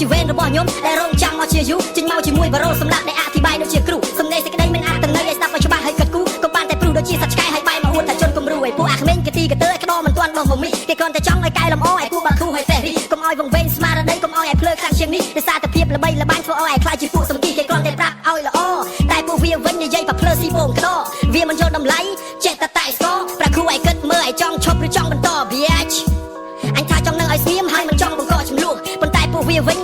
ជាវេនរបស់ខ្ញុំដែលរងចាំមកជាយូរចេញមកជាមួយបារ៉ូសម្រាប់ដែលអធិប្បាយដូចជាគ្រូសំណេរសេចក្តីមិនអាចទាំងនៅឲ្យស្ដាប់ឲ្យច្បាស់ឲ្យគិតគូរក៏បានតែព្រុសដូចជាសត្វឆ្កែឲ្យបាយមកអួតថាជនគំរូឲ្យពួកអាក្មេងកាទីកតើឲ្យក្តោមិនទាន់បងហមីគេគ្រាន់តែចង់ឲ្យកែលម្អឲ្យពួកបាគ្រូឲ្យតេះរីកុំឲ្យវង្វេងស្មារតីកុំឲ្យភ្លើខ្លាំងជាងនេះដោយសារតែភាពល្បីល្បាញធ្វើឲ្យខ្លាចជាពួកសំគីគេគ្រាន់តែប្រាប់ឲ្យល្អតែពួកវាវិញនិយាយប៉ភ្លើស៊ីបងក្តោវាមិនយល់តម្លៃចេះតែតែស្គរប្រាគ្រូឲ្យគិតមើលឲ្យចង់ឈប់ឬចង់បន្ត bitch អញថាចង់នឹងឲ្យស្ងៀមហើយមិនចង់បង្កចំនួនប៉ុន្តែពួកវាវិញ